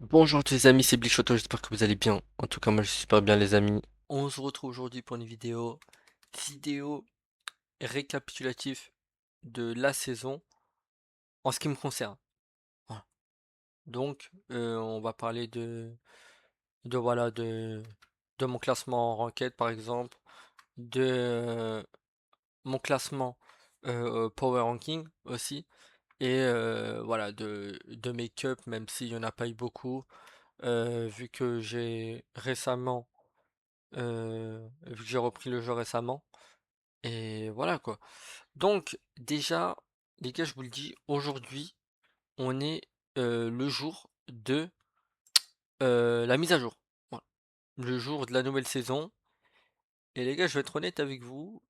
Bonjour tous les amis, c'est Blichoto, j'espère que vous allez bien. En tout cas, moi je suis super bien les amis. On se retrouve aujourd'hui pour une vidéo récapitulative de la saison en ce qui me concerne. Voilà. Donc, on va parler voilà, de mon classement en ranked par exemple, de mon classement Power Ranking aussi, et voilà, de mes cups, même s'il n'y en a pas eu beaucoup, vu que j'ai récemment vu que j'ai repris le jeu récemment. Et voilà quoi. Donc déjà, les gars, je vous le dis, aujourd'hui, on est le jour de la mise à jour. Voilà. Le jour de la nouvelle saison. Et les gars, je vais être honnête avec vous,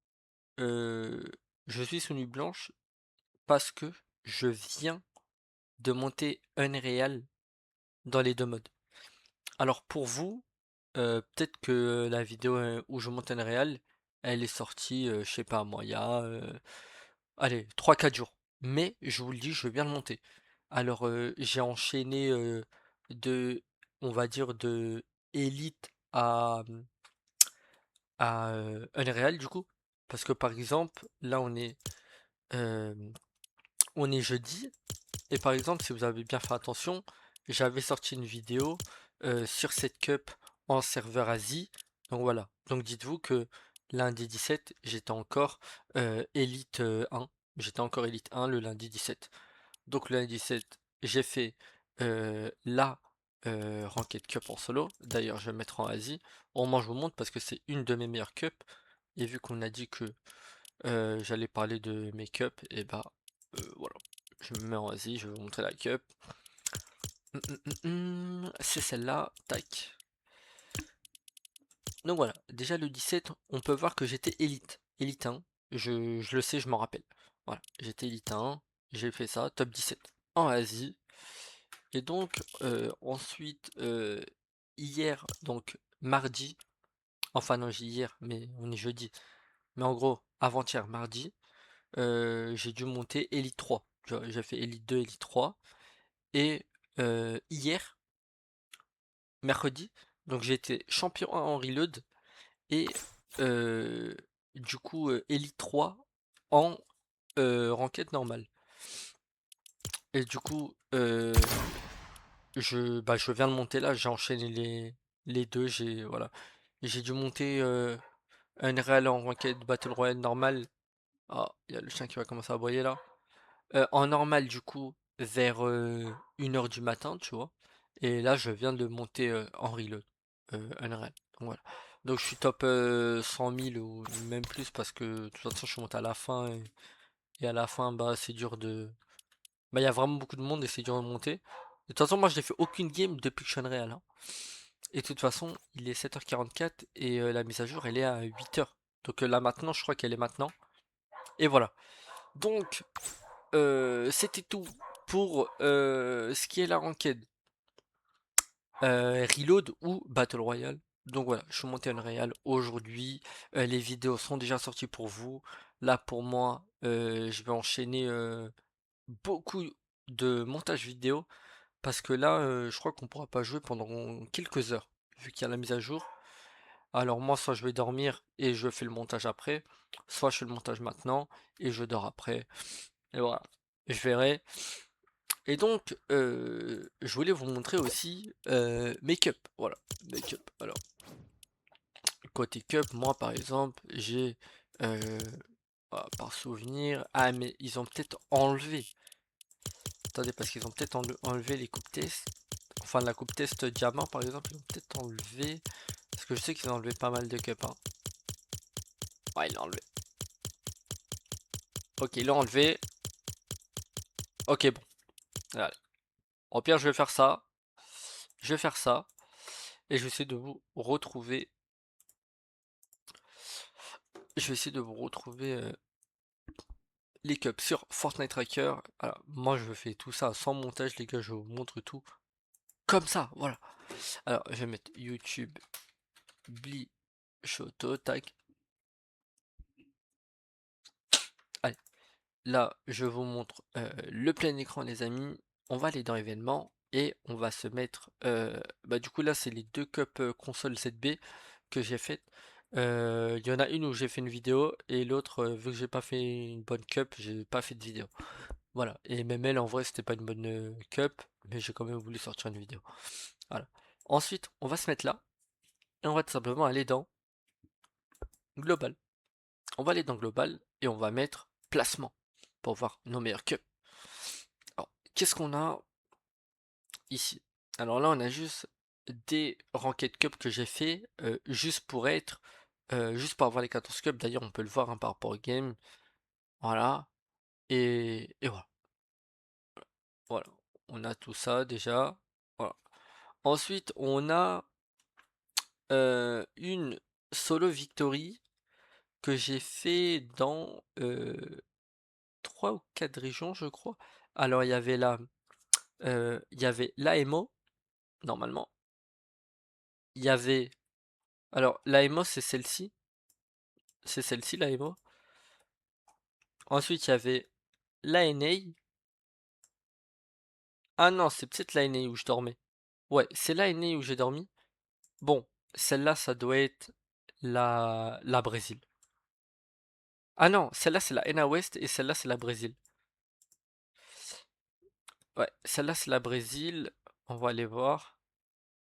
euh, je suis sous nuit blanche parce que je viens de monter Unreal dans les deux modes. Alors pour vous, peut-être que la vidéo où je monte Unreal, elle est sortie, je sais pas moi, il y a allez, 3 4 jours. Mais je vous le dis, je viens de monter. Alors, j'ai enchaîné de, on va dire, de Elite à Unreal du coup. Parce que par exemple, là euh, on est jeudi. Et par exemple, si vous avez bien fait attention, j'avais sorti une vidéo sur cette cup en serveur Asie. Donc voilà. Donc dites-vous que lundi 17, j'étais encore Elite 1. J'étais encore Elite 1 le lundi 17. Donc le lundi 17, j'ai fait la Ranked Cup en solo. D'ailleurs, je vais mettre en Asie. Au moins, je vous montre parce que c'est une de mes meilleures cups. Et vu qu'on a dit que j'allais parler de mes cups, et bah voilà. Je me mets en Asie, je vais vous montrer la cup. C'est celle-là, tac. Donc voilà, déjà le 17, on peut voir que j'étais élite. Élite 1, je le sais, je m'en rappelle. Voilà, j'étais élite 1, j'ai fait ça, top 17 en Asie. Et donc, ensuite, hier, donc mardi, enfin non, j'ai hier, mais on est jeudi. Mais en gros, avant-hier, mardi, j'ai dû monter Elite 3. Tu vois, j'ai fait Elite 2, Elite 3. Et hier, mercredi, donc j'ai été champion en reload et euh, du coup Elite 3 en ranked normale. Et du coup, je viens de monter là, j'ai enchaîné les deux, voilà. J'ai dû monter un réel en ranked Battle Royale normal. Ah, il y a le chien qui va commencer à aboyer là. En normal, du coup, vers 1 h du matin, tu vois. Et là, je viens de monter en reload, Unreal. Donc voilà. Donc je suis top 100 000 ou même plus parce que de toute façon, je suis monté à la fin. Et à la fin, bah, c'est dur de. Bah, il y a vraiment beaucoup de monde et c'est dur de monter. De toute façon, moi, je n'ai fait aucune game depuis que je suis Unreal, hein. Et de toute façon, il est 7h44 et la mise à jour, elle est à 8h. Donc là, maintenant, je crois qu'elle est maintenant. Et voilà. Donc, c'était tout pour ce qui est la ranked Reload ou Battle Royale. Donc voilà, je suis monté Unreal aujourd'hui. Les vidéos sont déjà sorties pour vous. Là, pour moi, je vais enchaîner beaucoup de montage vidéo parce que là, je crois qu'on pourra pas jouer pendant quelques heures vu qu'il y a la mise à jour. Alors moi, soit je vais dormir et je fais le montage après, soit je fais le montage maintenant et je dors après. Et voilà, je verrai. Et donc, je voulais vous montrer aussi mes cups. Voilà, mes cups. Alors, côté cup, moi par exemple, j'ai par souvenir. Ah, mais ils ont peut-être enlevé. Attendez, parce qu'ils ont peut-être enlevé les coupes test. Enfin, la coupe test diamant par exemple, ils ont peut-être enlevé. Parce que je sais qu'ils ont enlevé pas mal de cups, hein. Ouais, ils l'ont enlevé. Ok, ils l'ont enlevé. Ok, bon. Allez. Au pire, je vais faire ça. Je vais faire ça. Et je vais essayer de vous retrouver. Je vais essayer de vous retrouver les cups sur Fortnite Tracker. Alors, moi je fais tout ça sans montage, les gars, je vous montre tout comme ça, voilà. Alors, je vais mettre YouTube Bli Shoto, tac. Allez, là, je vous montre le plein écran, les amis. On va aller dans événements et on va se mettre, bah, du coup là c'est les 2 cups, console ZB que j'ai faites. Il y en a une où j'ai fait une vidéo et l'autre, vu que j'ai pas fait une bonne cup, j'ai pas fait de vidéo. Voilà, et même elle en vrai c'était pas une bonne, cup, mais j'ai quand même voulu sortir une vidéo. Voilà. Ensuite, on va se mettre là et on va tout simplement aller dans global. On va aller dans global et on va mettre placement pour voir nos meilleurs cups. Alors, qu'est-ce qu'on a ici? Alors là, on a juste des ranked cup que j'ai fait juste pour être, juste pour avoir les 14 cups. D'ailleurs, on peut le voir hein, par rapport au game. Voilà. Et voilà. Voilà. On a tout ça déjà. Voilà. Ensuite, on a une solo victory que j'ai fait dans 3 ou 4 régions, je crois. Alors, il y avait l'AMO, normalement. Il y avait, alors l'AMO, c'est celle-ci, l'AMO. Ensuite, il y avait l'ANA. Ah non, c'est peut-être l'ANA où je dormais. Ouais, c'est l'ANA où j'ai dormi. Bon, celle-là, ça doit être la Brésil. Ah non, celle-là, c'est la NA West et celle-là, c'est la Brésil. Ouais, celle-là, c'est la Brésil. On va aller voir.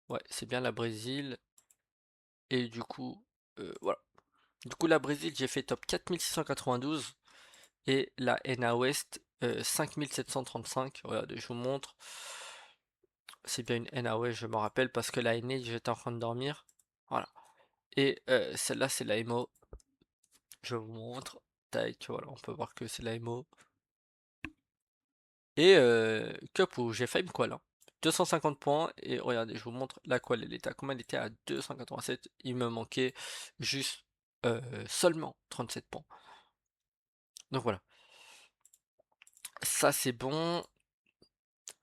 Ouais, c'est bien la Brésil. Et du coup, voilà. Du coup, la Brésil, j'ai fait top 4692 et la NA West 5735. Regardez, je vous montre. C'est bien une NA West, je me rappelle, parce que la NA, j'étais en train de dormir. Voilà. Et celle-là, c'est la MO. Je vous montre. Tac, voilà, on peut voir que c'est la MO. Et Cup où j'ai failli me qual, hein. 250 points. Et regardez, je vous montre la qual. Elle était à combien? Elle était à 287. Il me manquait juste seulement 37 points. Donc voilà. Ça, c'est bon.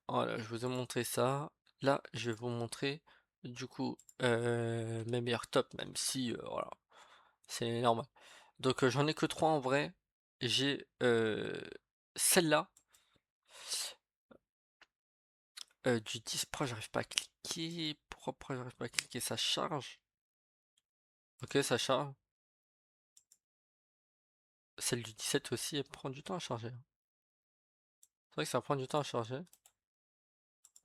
Voilà, je vous ai montré ça. Là, je vais vous montrer du coup mes meilleurs tops, même si voilà, c'est normal. Donc j'en ai que 3 en vrai. J'ai celle-là du 10 Pro, j'arrive pas à cliquer. Pourquoi j'arrive pas à cliquer? Ça charge. Ok, ça charge. Celle du 17 aussi, elle prend du temps à charger, hein. C'est vrai que ça prend du temps à charger.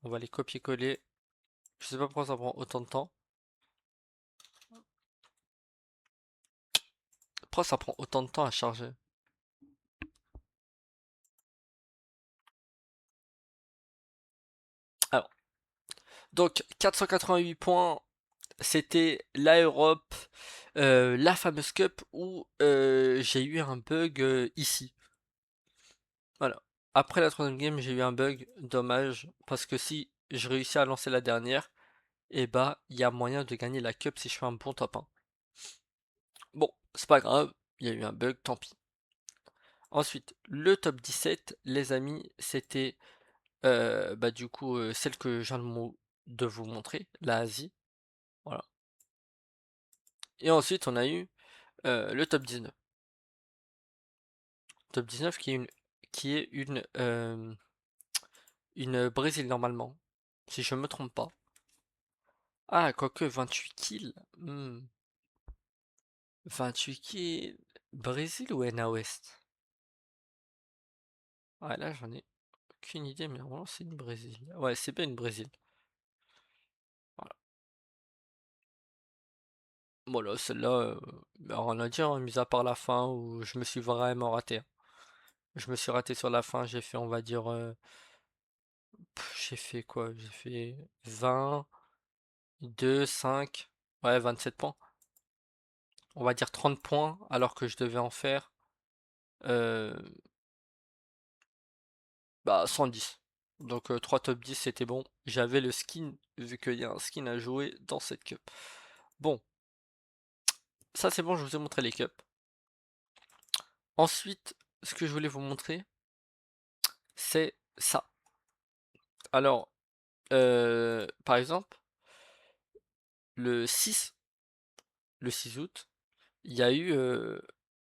On va les copier-coller. Je sais pas pourquoi ça prend autant de temps. Pourquoi ça prend autant de temps à charger? Alors, donc 488 points, c'était la Europe, la fameuse Cup où j'ai eu un bug ici. Voilà. Après la troisième game, j'ai eu un bug, dommage, parce que si je réussis à lancer la dernière, et bah il y a moyen de gagner la Cup si je fais un bon top 1. Bon, c'est pas grave, il y a eu un bug, tant pis. Ensuite, le top 17, les amis, c'était bah du coup celle que je viens de vous montrer, la Asie. Voilà. Et ensuite, on a eu le top 19. Top 19 qui est une Brésil normalement, si je me trompe pas. Ah, quoique 28 kills. 28 kills. Brésil ou NA West? Ouais, là j'en ai aucune idée, mais normalement c'est une Brésil. Ouais, c'est bien une Brésil. Voilà. Bon là, celle-là, bah, rien à dire, hein, mis à part la fin où je me suis vraiment raté, hein. Je me suis raté sur la fin, j'ai fait, on va dire, j'ai fait quoi? J'ai fait 20, 2, 5, ouais, 27 points. On va dire 30 points, alors que je devais en faire, euh, bah, 110. Donc 3 top 10 c'était bon. J'avais le skin, vu qu'il y a un skin à jouer dans cette cup. Bon, ça c'est bon, je vous ai montré les cups. Ensuite, ce que je voulais vous montrer, c'est ça. Alors, par exemple, le 6, le 6 août, il y a eu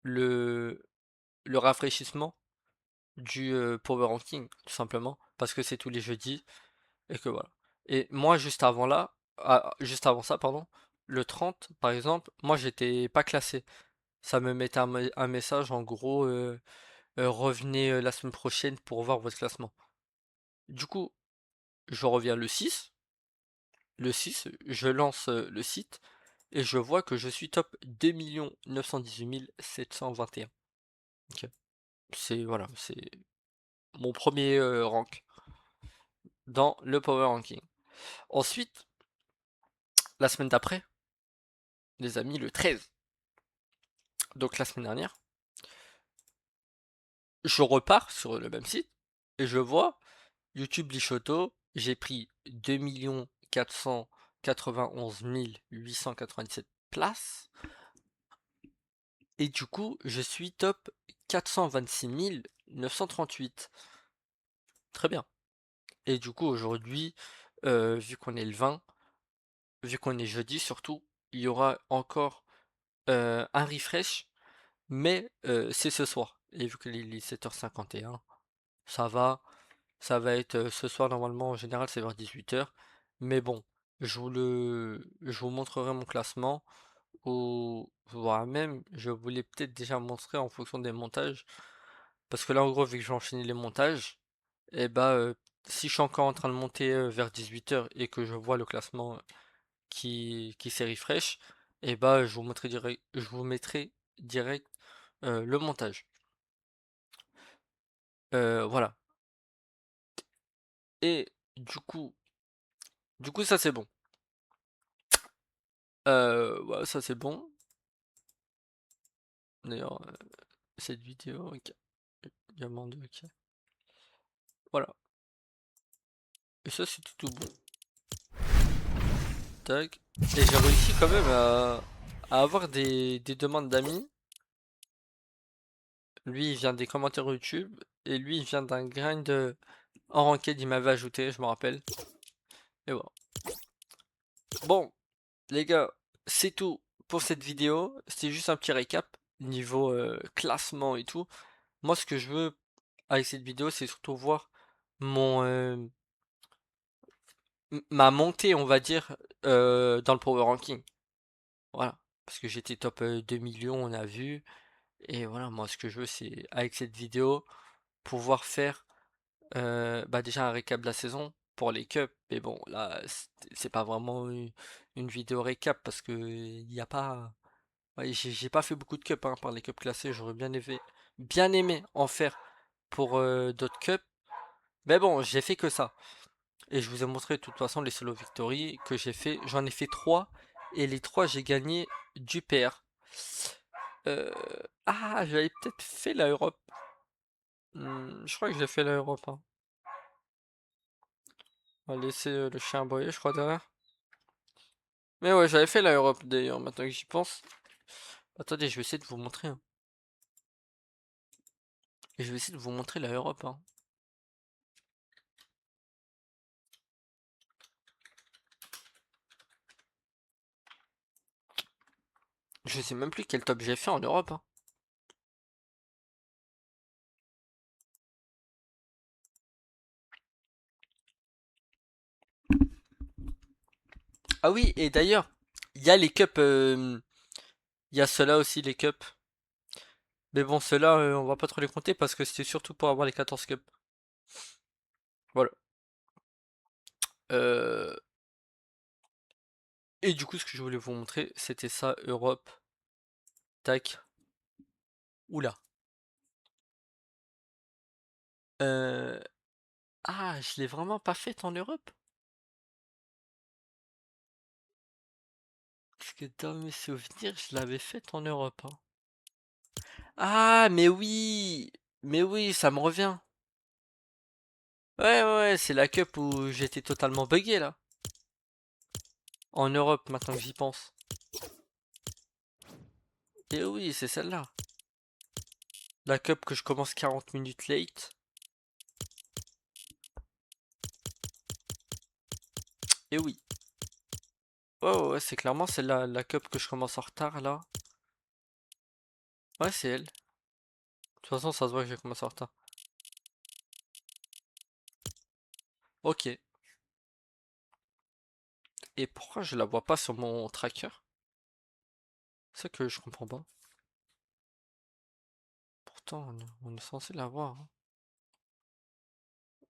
le, le rafraîchissement du Power Ranking, tout simplement, parce que c'est tous les jeudis. Et que voilà. Et moi, juste avant ça, pardon, le 30, par exemple, moi, j'étais pas classé. Ça me mettait un message, en gros, revenez la semaine prochaine pour voir votre classement. Du coup, je reviens le 6. Le 6, je lance le site et je vois que je suis top 2 918 721. Ok. C'est voilà, c'est mon premier rank dans le Power Ranking. Ensuite, la semaine d'après, les amis, le 13, donc la semaine dernière, je repars sur le même site et je vois YouTube Lishoto, j'ai pris 2 491 897 places et du coup, je suis top 426 938. Très bien. Et du coup, aujourd'hui, vu qu'on est le 20, vu qu'on est jeudi surtout, il y aura encore un refresh, mais c'est ce soir. Et vu que il est 7h51, ça va, ça va être ce soir normalement, en général c'est vers 18h. Mais bon, je vous montrerai mon classement, ou voire même, je voulais peut-être déjà montrer en fonction des montages. Parce que là, en gros, vu que j'ai enchaîné les montages, et bah, si je suis encore en train de monter vers 18h et que je vois le classement qui s'est refresh, et bah, je vous mettrai direct le montage. Voilà. Et du coup, ça c'est bon. Ouais, ça c'est bon. D'ailleurs, cette vidéo, ok. Diamant 2, ok. Voilà. Et ça, c'était tout bon. Tac. Et j'ai réussi quand même à avoir des demandes d'amis. Lui, il vient des commentaires YouTube. Et lui, il vient d'un grind en ranked. Il m'avait ajouté, je me rappelle. Et voilà. Bon, les gars, c'est tout pour cette vidéo. C'était juste un petit récap niveau classement et tout. Moi, ce que je veux avec cette vidéo, c'est surtout voir mon ma montée, on va dire, dans le power ranking. Voilà. Parce que j'étais top 2 millions, on a vu. Et voilà, moi, ce que je veux, c'est avec cette vidéo pouvoir faire bah déjà un récap de la saison pour les cups. Mais bon, là, c'est pas vraiment une vidéo récap parce que il y a pas. Ouais, j'ai pas fait beaucoup de cups hein, par les cups classés. J'aurais bien aimé en faire pour d'autres cups. Mais bon, j'ai fait que ça. Et je vous ai montré de toute façon les solo victory que j'ai fait. J'en ai fait 3 et les 3 j'ai gagné du PR. Euh, Ah, j'avais peut-être fait la Europe. Je crois que j'ai fait la Europe, hein. On va laisser le chien aboyer, je crois, derrière. Mais ouais, j'avais fait la Europe d'ailleurs, maintenant que j'y pense. Attendez, je vais essayer de vous montrer, hein. Et je vais essayer de vous montrer la Europe, hein. Je sais même plus quel top j'ai fait en Europe, hein. Ah oui, et d'ailleurs, il y a les cups, il y a ceux-là aussi, les cups. Mais bon, ceux-là, on va pas trop les compter parce que c'était surtout pour avoir les 14 cups. Voilà. Euh, Et du coup, ce que je voulais vous montrer, c'était ça, Europe. Tac. Oula. Euh... Ah, je l'ai vraiment pas faite en Europe? Parce que dans mes souvenirs, je l'avais faite en Europe, hein. Ah, mais oui! Mais oui, ça me revient. Ouais, ouais, ouais, c'est la cup où j'étais totalement bugué là. En Europe, maintenant que j'y pense. Et oui, c'est celle-là. La cup que je commence 40 minutes late. Et oui. Ouais, ouais, ouais, c'est clairement celle-là, la cup que je commence en retard là. Ouais, c'est elle. De toute façon, ça se voit que j'ai commencé en retard. Ok. Et pourquoi je la vois pas sur mon tracker? C'est ça que je comprends pas. Pourtant, on est censé la voir, hein.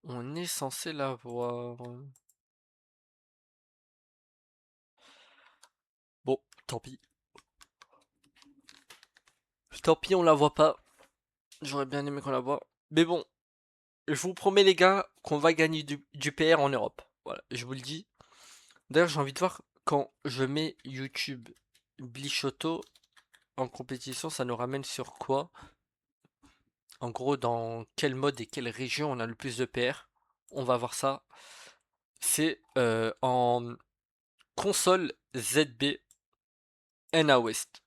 On est censé la voir. Bon, tant pis. Tant pis, on la voit pas. J'aurais bien aimé qu'on la voie. Mais bon, je vous promets les gars qu'on va gagner du PR en Europe. Voilà, je vous le dis. D'ailleurs, j'ai envie de voir quand je mets YouTube Blichotto en compétition, ça nous ramène sur quoi? En gros, dans quel mode et quelle région on a le plus de PR? On va voir ça. C'est en console ZB NA West.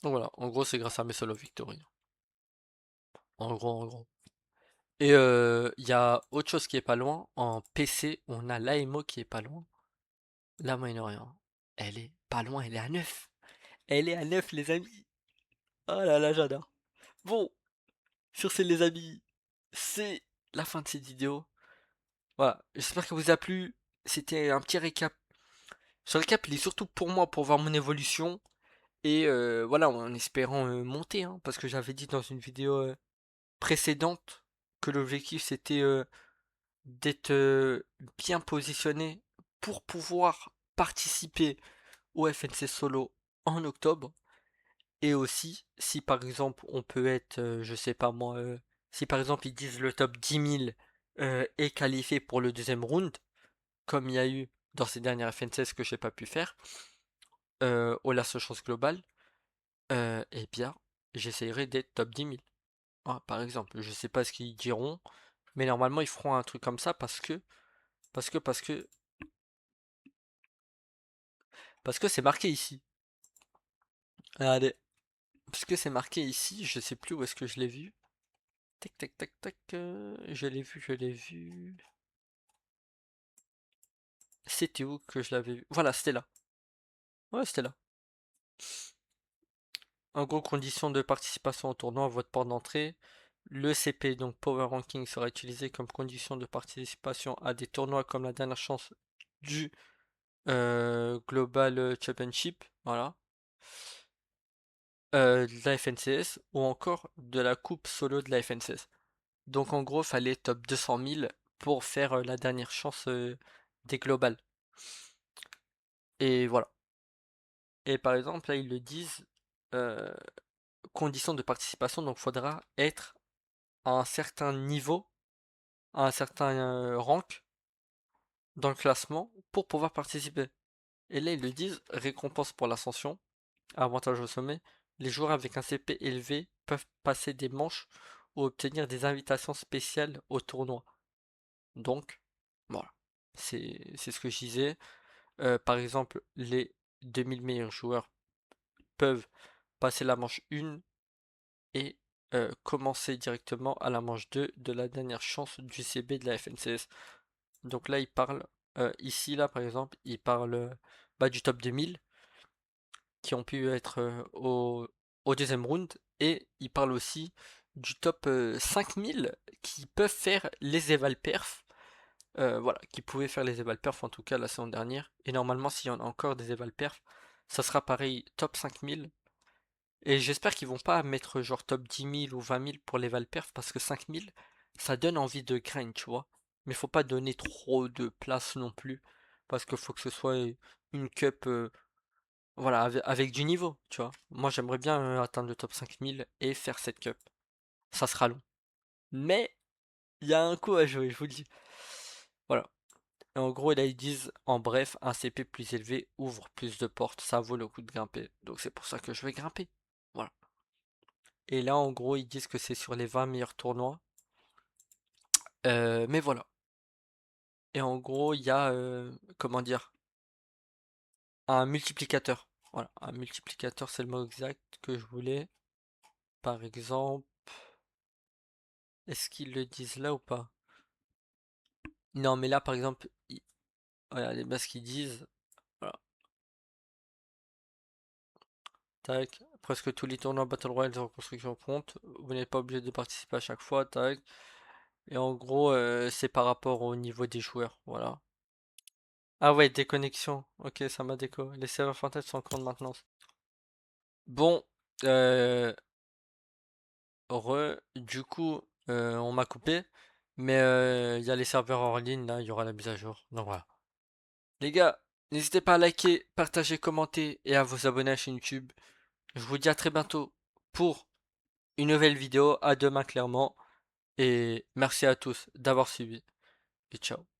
Donc voilà, en gros, c'est grâce à mes solo victory. En gros. Et il y a autre chose qui est pas loin. En PC, on a l'AMO qui est pas loin. La Minorien. Elle est pas loin, elle est à 9. Elle est à 9 les amis. Oh là là, j'adore. Bon, sur ce les amis, c'est la fin de cette vidéo. Voilà, j'espère que vous a plu. C'était un petit récap. Ce récap, il est surtout pour moi, pour voir mon évolution. Et voilà, en espérant monter, hein, parce que j'avais dit dans une vidéo précédente que l'objectif c'était d'être bien positionné pour pouvoir participer au FNC Solo en octobre. Et aussi, si par exemple on peut être, je sais pas moi, si par exemple ils disent le top 10 000 est qualifié pour le deuxième round, comme il y a eu dans ces dernières FNCS que j'ai pas pu faire, au Last Chance Global, eh bien, j'essayerai d'être top 10 000. Ah, par exemple, je sais pas ce qu'ils diront, mais normalement ils feront un truc comme ça parce que, parce que c'est marqué ici. Allez, parce que c'est marqué ici, je sais plus où est-ce que je l'ai vu. Tac tac tac tac, je l'ai vu. C'était où que je l'avais vu? Voilà, c'était là. Ouais, c'était là. En gros, conditions de participation au tournoi, votre port d'entrée. Le CP, donc Power Ranking, sera utilisé comme condition de participation à des tournois comme la dernière chance du Global Championship, voilà, de la FNCS ou encore de la coupe solo de la FNCS. Donc en gros, fallait top 200 000 pour faire la dernière chance des globales. Et voilà. Et par exemple, là, ils le disent, euh, conditions de participation, donc faudra être à un certain niveau, à un certain rank dans le classement pour pouvoir participer. Et là, ils le disent, récompense pour l'ascension, avantage au sommet. Les joueurs avec un CP élevé peuvent passer des manches ou obtenir des invitations spéciales au tournoi. Donc, voilà. C'est ce que je disais. Par exemple, les 2000 meilleurs joueurs peuvent passer la manche 1 et commencer directement à la manche 2 de la dernière chance du CB de la FNCS. Donc là, il parle, ici, là, par exemple, il parle bah, du top 2000 qui ont pu être au deuxième round et il parle aussi du top 5000 qui peuvent faire les eval perf. Voilà, qui pouvaient faire les eval perf en tout cas la saison dernière. Et normalement, s'il y en a encore des eval perf, ça sera pareil, top 5000. Et j'espère qu'ils vont pas mettre genre top 10 000 ou 20 000 pour les Valperf parce que 5 000 ça donne envie de grind, tu vois. Mais faut pas donner trop de place non plus parce qu'il faut que ce soit une cup voilà, avec du niveau, tu vois. Moi j'aimerais bien atteindre le top 5000 et faire cette cup. Ça sera long. Mais il y a un coup à jouer, je vous le dis. Voilà. Et en gros, là ils disent en bref, un CP plus élevé ouvre plus de portes, ça vaut le coup de grimper. Donc c'est pour ça que je vais grimper. Voilà. Et là, en gros, ils disent que c'est sur les 20 meilleurs tournois. Mais voilà. Et en gros, il y a, comment dire, un multiplicateur. Voilà, un multiplicateur, c'est le mot exact que je voulais. Par exemple, est-ce qu'ils le disent là ou pas? Non, mais là, par exemple, regardez bien ce qu'ils disent. Voilà, tac. Presque tous les tournois Battle Royale de reconstruction comptent. Vous n'êtes pas obligé de participer à chaque fois, tac. Et en gros, c'est par rapport au niveau des joueurs. Voilà. Ah ouais, déconnexion. Ok, ça m'a déco. Les serveurs fantasmes sont en cours de maintenance. Bon, euh, du coup, on m'a coupé. Mais il y a les serveurs hors ligne, là, il y aura la mise à jour. Donc voilà. Les gars, n'hésitez pas à liker, partager, commenter et à vous abonner à la chaîne YouTube. Je vous dis à très bientôt pour une nouvelle vidéo. À demain, clairement. Et merci à tous d'avoir suivi. Et ciao.